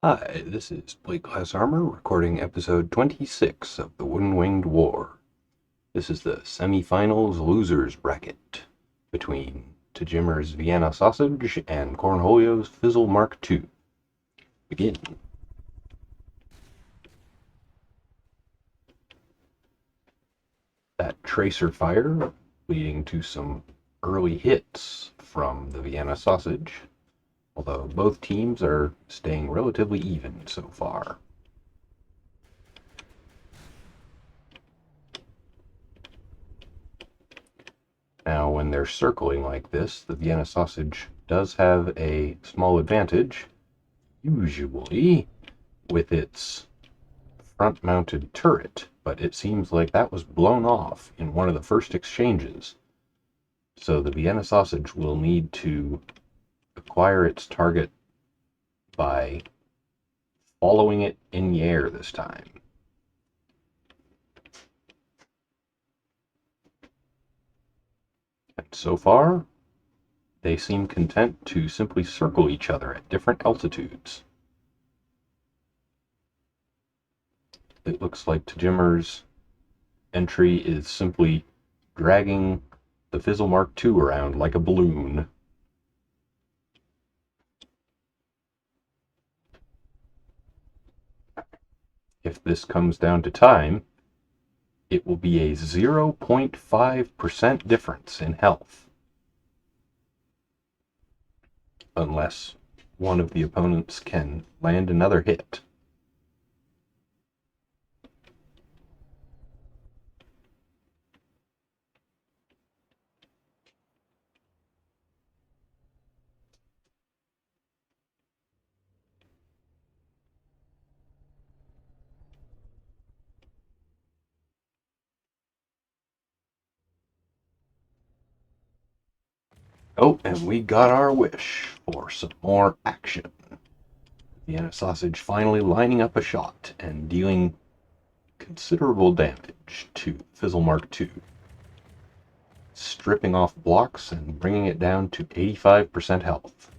Hi, this is Plate Glass Armor recording episode 26 of the Wooden Winged War. This is the semi-finals losers bracket between T3hJimmer's Vienna Sausage and Hollio's Fizzle Mark II. Begin. That tracer fire leading to some early hits from the Vienna Sausage, although both teams are staying relatively even so far. Now, when they're circling like this, the Vienna Sausage does have a small advantage, usually with its front-mounted turret, but it seems like that was blown off in one of the first exchanges. So the Vienna Sausage will need to acquire its target by following it in the air this time. And so far, they seem content to simply circle each other at different altitudes. It looks like T3hJimmer's entry is simply dragging the Fizzle Mark II around like a balloon. If this comes down to time, it will be a 0.5% difference in health, unless one of the opponents can land another hit. Oh, and we got our wish for some more action. Vienna Sausage finally lining up a shot and dealing considerable damage to Fizzle Mark II, stripping off blocks and bringing it down to 85% health.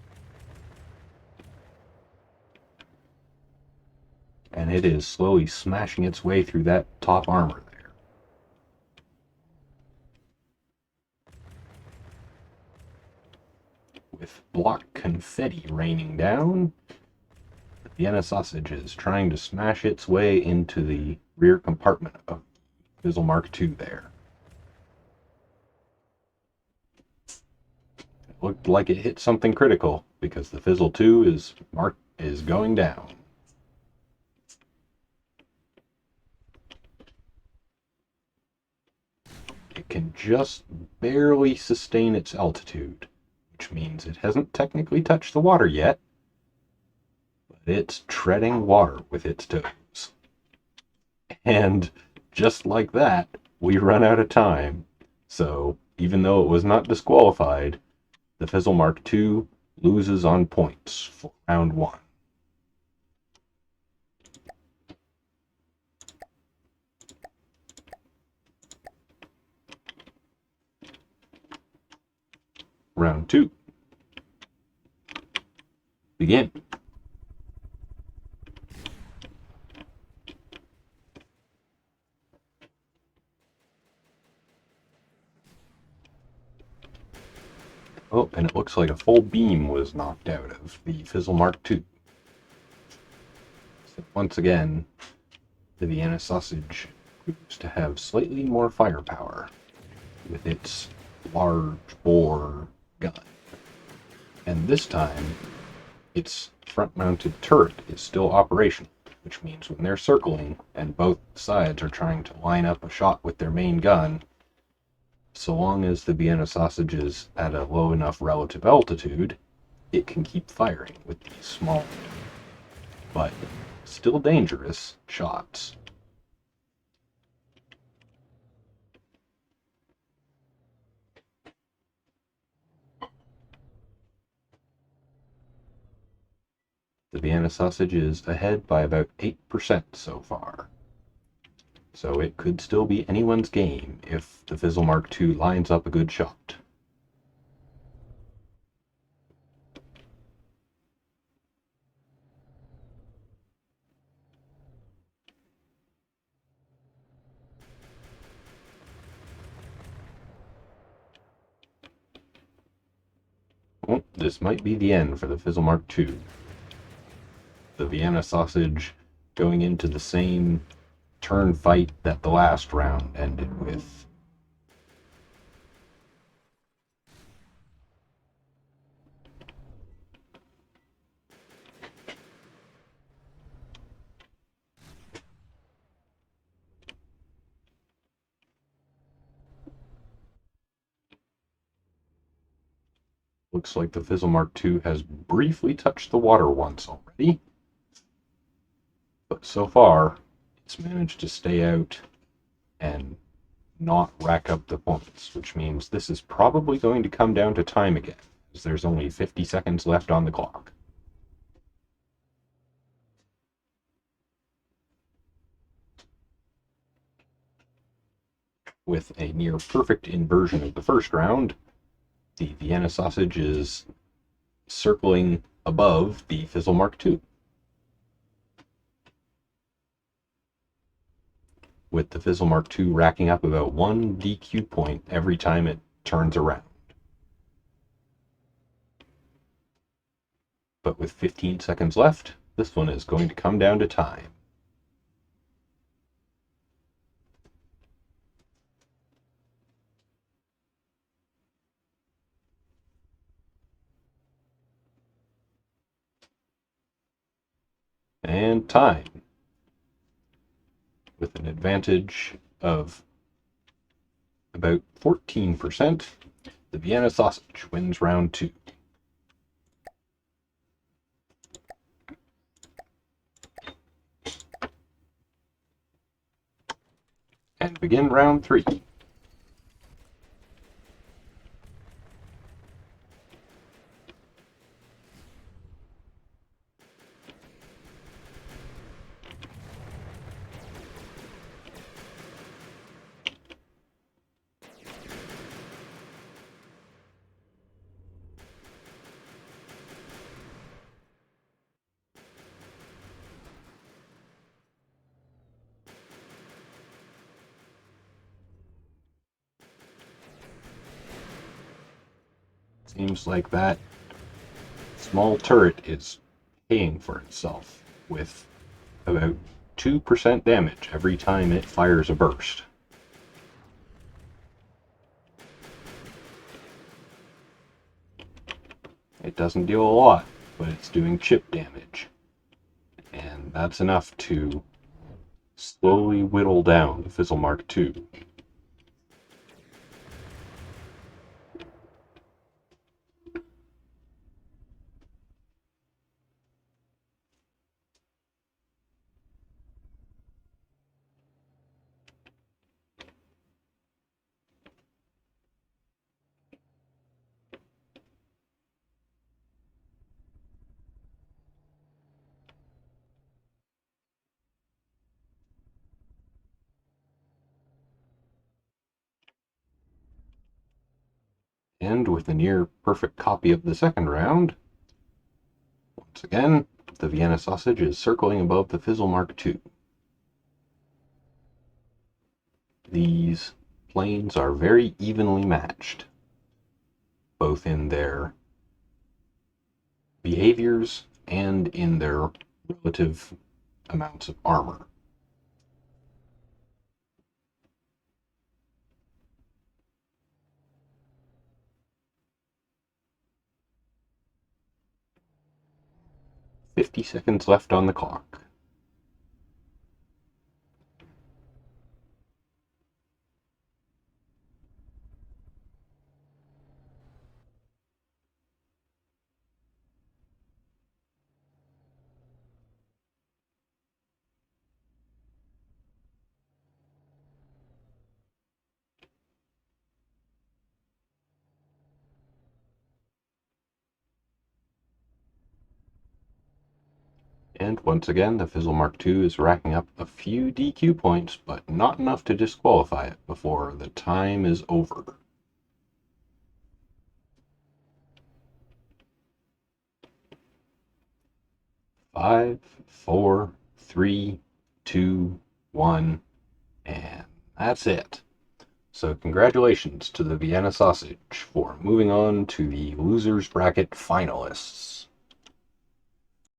And it is slowly smashing its way through that top armor there. With block confetti raining down, the Vienna Sausage is trying to smash its way into the rear compartment of Fizzle Mark II there. It looked like it hit something critical because the Fizzle 2 is going down. It can just barely sustain its altitude, which means it hasn't technically touched the water yet, but it's treading water with its toes. And just like that, we run out of time. So even though it was not disqualified, the Fizzle Mark II loses on points for round one. Round two. Begin. Oh, and it looks like a full beam was knocked out of the Fizzle Mark II. So once again, the Vienna Sausage proves to have slightly more firepower with its large bore gun. And this time, its front-mounted turret is still operational, which means when they're circling and both sides are trying to line up a shot with their main gun, so long as the Vienna Sausage is at a low enough relative altitude, it can keep firing with these small, but still dangerous shots. The Vienna Sausage is ahead by about 8% so far. So it could still be anyone's game if the Fizzle Mark II lines up a good shot. Oh, this might be the end for the Fizzle Mark II. The Vienna sausage going into the same turn fight that the last round ended with. Looks like the Fizzle Mark II has briefly touched the water once already. But so far, it's managed to stay out and not rack up the points, which means this is probably going to come down to time again, as there's only 50 seconds left on the clock. With a near perfect inversion of the first round, the Vienna sausage is circling above the Fizzle Mark II. With the Fizzle Mark II racking up about 1 DQ point every time it turns around. But with 15 seconds left, this one is going to come down to time. And time. With an advantage of about 14%, the Vienna sausage wins round 2. And begin round 3. Seems like that small turret is paying for itself with about 2% damage every time it fires a burst. It doesn't deal a lot, but it's doing chip damage. And that's enough to slowly whittle down the Fizzle Mark II. And with a near perfect copy of the second round, once again, the Vienna sausage is circling above the Fizzle Mark II. These planes are very evenly matched, both in their behaviors and in their relative amounts of armor. "50 seconds left on the clock. And once again, the Fizzle Mark II is racking up a few DQ points, but not enough to disqualify it before the time is over. Five, four, three, two, one, and that's it. So congratulations to the Vienna Sausage for moving on to the Losers Bracket finalists.